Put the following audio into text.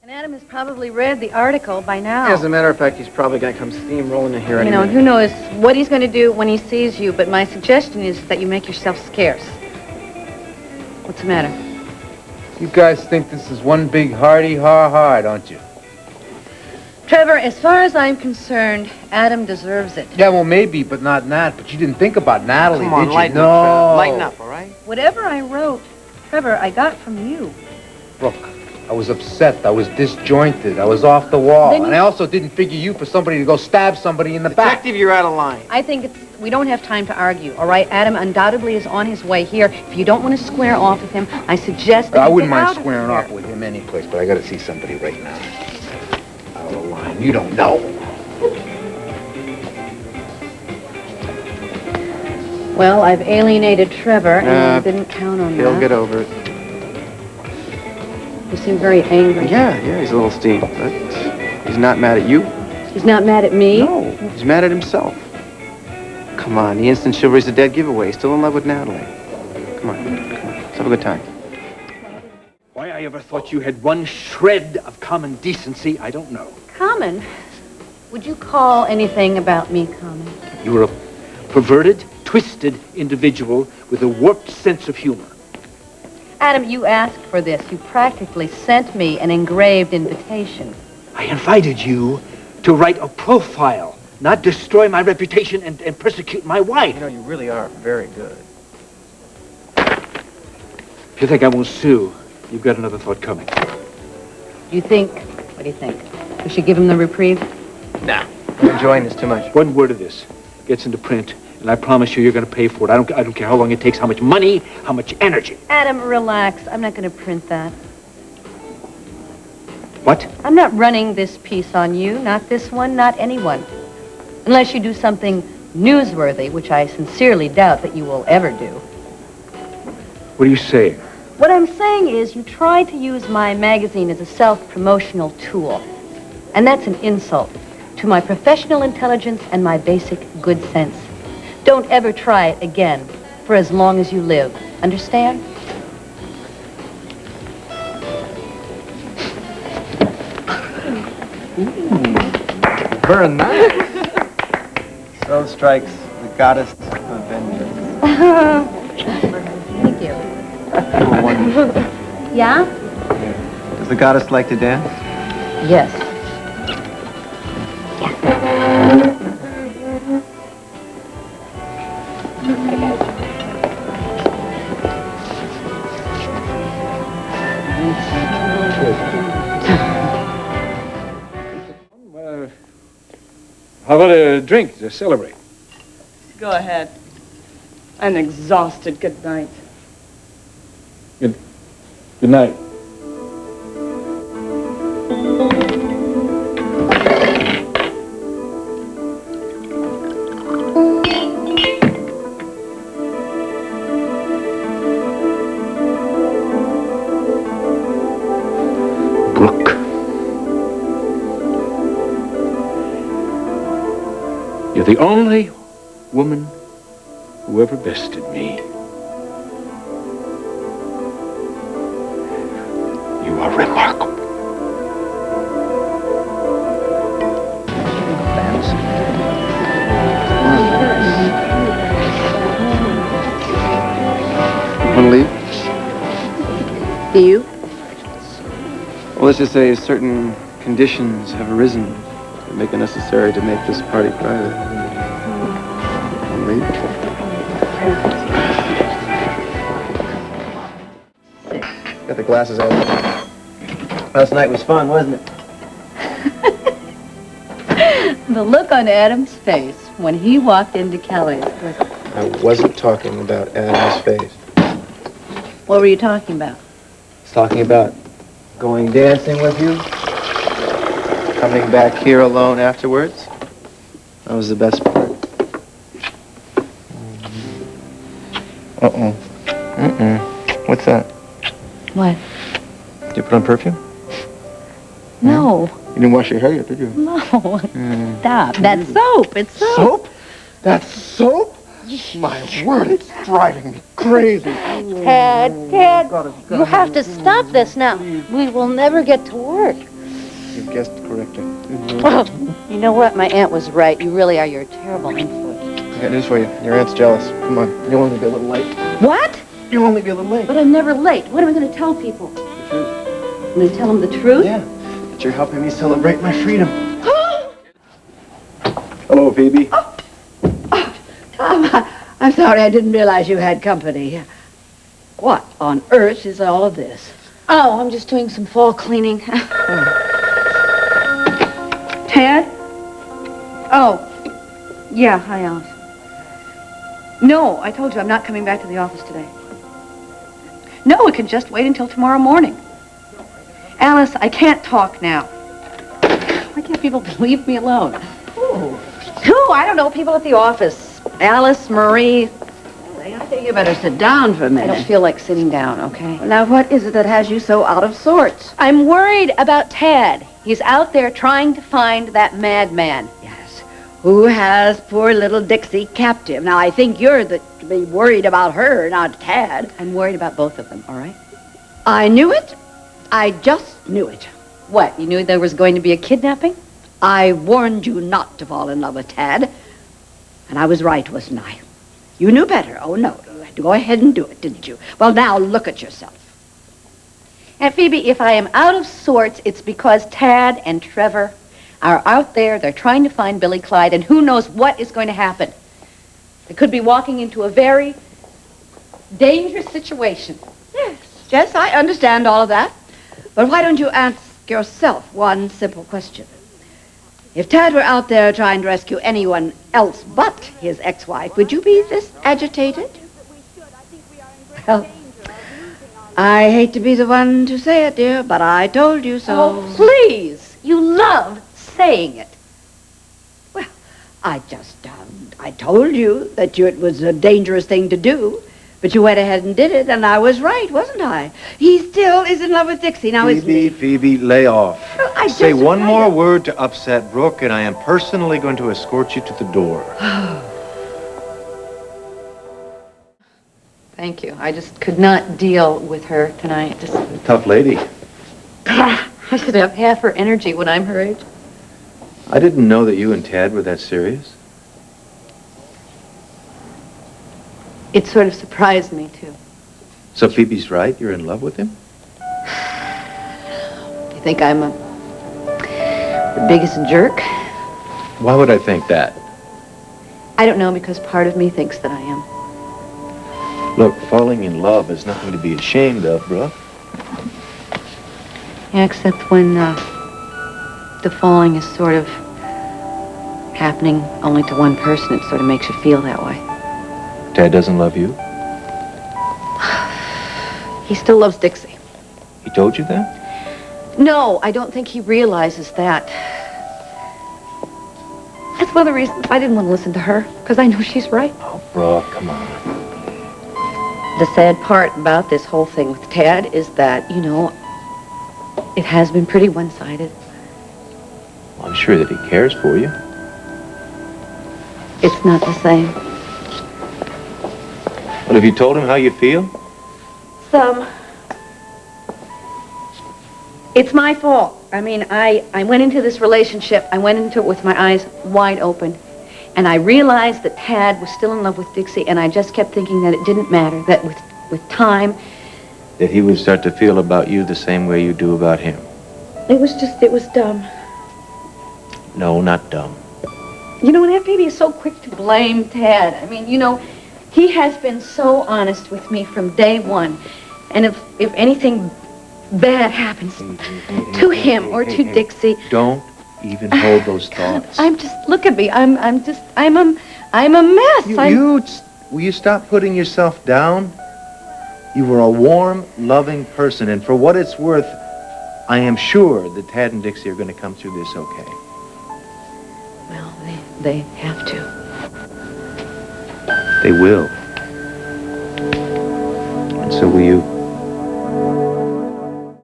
And Adam has probably read the article by now. As a matter of fact, he's probably going to come steamrolling in here any minute. Who knows what he's going to do when he sees you, but my suggestion is that you make yourself scarce. What's the matter? You guys think this is one big hardy ha-ha, don't you? Trevor, as far as I'm concerned, Adam deserves it. Yeah, well, maybe, but not Nat. But you didn't think about Natalie, Come on, did you? lighten No. up, lighten up, all right? Whatever I wrote, Trevor, I got from you. Brooke, I was upset. I was disjointed. I was off the wall. And I also didn't figure you for somebody to go stab somebody in the back. Detective, you're out of line. I think we don't have time to argue, all right? Adam undoubtedly is on his way here. If you don't want to square off with him, I suggest that I you wouldn't get mind out of squaring here. off with him any place, but I got to see somebody right now. Out of line. You don't know. Well, I've alienated Trevor, and I didn't count on that. He'll get over it. You seem very angry. Yeah, he's a little steamed, but he's not mad at you. He's not mad at me? No, he's mad at himself. Come on, the instant chivalry's a dead giveaway. He's still in love with Natalie. Come on, let's have a good time. Why I ever thought you had one shred of common decency, I don't know. Common? Would you call anything about me common? You were a perverted, twisted individual with a warped sense of humor. Adam, you asked for this. You practically sent me an engraved invitation. I invited you to write a profile, not destroy my reputation and persecute my wife. You know, you really are very good. If you think I won't sue, you've got another thought coming. What do you think? We should give him the reprieve? Nah, I'm enjoying this too much. One word of this gets into print, and I promise you, you're going to pay for it. I don't care how long it takes, how much money, how much energy. Adam, relax. I'm not going to print that. What? I'm not running this piece on you. Not this one, not anyone. Unless you do something newsworthy, which I sincerely doubt that you will ever do. What are you saying? What I'm saying is you try to use my magazine as a self-promotional tool. And that's an insult to my professional intelligence and my basic good sense. Don't ever try it again for as long as you live. Understand? Very nice. So strikes the goddess of vengeance. Thank you. Number one. Yeah? Does the goddess like to dance? Yes. How about a drink to celebrate? Go ahead. I'm exhausted. Good night. Good night. Brooke. You're the only woman who ever bested me. You are remarkable. Want to leave? Do you? Well, let's just say certain conditions have arisen that make it necessary to make this party private. Want to leave? Got the glasses out. Last night was fun, wasn't it? The look on Adam's face when he walked into Kelly's was... I wasn't talking about Adam's face. What were you talking about? I was talking about going dancing with you, coming back here alone afterwards. That was the best part. Uh-oh. What's that? What? Did you put on perfume? No. You didn't wash your hair yet, did you? No. Stop. That's soap. It's soap. Soap? That's soap? My word, it's driving me crazy. Ted, you have to stop this now. We will never get to work. You guessed correctly. Well, you know what? My aunt was right. You really are. You're a terrible influence. I got news for you. Your aunt's jealous. Come on. You'll only be a little late. What? You'll only be a little late. But I'm never late. What am I going to tell people? The truth. I'm going to tell them the truth? Yeah. That you're helping me celebrate my freedom. Hello, Phoebe. Tom, I'm sorry I didn't realize you had company. What on earth is all of this? Oh, I'm just doing some fall cleaning. Ted? Oh, yeah, hi, Alice. No, I told you I'm not coming back to the office today. No, it can just wait until tomorrow morning. Alice, I can't talk now. Why can't people leave me alone? Who? I don't know, people at the office. Alice, Marie. I think you better sit down for a I minute. don't feel like sitting down, okay? Now, what is it that has you so out of sorts? I'm worried about Tad. He's out there trying to find that madman. Yes. Who has poor little Dixie captive? Now, I think you're to be worried about her, not Tad. I'm worried about both of them, all right? I knew it. I just knew it. What, you knew there was going to be a kidnapping? I warned you not to fall in love with Tad. And I was right, wasn't I? You knew better. Oh, no. Go ahead and do it, didn't you? Well, now look at yourself. And Phoebe, if I am out of sorts, it's because Tad and Trevor are out there. They're trying to find Billy Clyde, and who knows what is going to happen. They could be walking into a very dangerous situation. Yes, I understand all of that. But why don't you ask yourself one simple question? If Tad were out there trying to rescue anyone else but his ex-wife, would you be this agitated? Well, I hate to be the one to say it, dear, but I told you so. Oh, please. You love saying it. Well, I told you that it was a dangerous thing to do, but you went ahead and did it, and I was right, wasn't I? He still is in love with Dixie, now isn't he? Phoebe, lay off. Well, I Say just one tried more to- word to upset Brooke, and I am personally going to escort you to the door. Thank you. I just could not deal with her tonight. Just Tough lady. I should have half her energy when I'm her age. I didn't know that you and Tad were that serious. It sort of surprised me, too. So Phoebe's right? You're in love with him? You think I'm the biggest jerk? Why would I think that? I don't know, because part of me thinks that I am. Look, falling in love is nothing to be ashamed of, Brooke. Yeah, except when the falling is sort of happening only to one person, it sort of makes you feel that way. Tad doesn't love you? He still loves Dixie. He told you that? No, I don't think he realizes that. That's one of the reasons I didn't want to listen to her, because I know she's right. Oh, Brooke, come on. The sad part about this whole thing with Tad is that, you know, it has been pretty one-sided. Well, I'm sure that he cares for you. It's not the same. Well, have you told him how you feel? Some. It's my fault. I mean, I went into this relationship, I went into it with my eyes wide open. And I realized that Tad was still in love with Dixie, and I just kept thinking that it didn't matter, that with time... That he would start to feel about you the same way you do about him. It was dumb. No, not dumb. You know, and Aunt Phoebe is so quick to blame Tad. I mean, you know, he has been so honest with me from day one. And if anything bad happens to him or to Dixie... Don't even hold those thoughts. I'm just, look at me. I'm a mess. Will you stop putting yourself down? You were a warm, loving person, and for what it's worth, I am sure that Tad and Dixie are going to come through this okay. Well, they have to. They will. And so will you.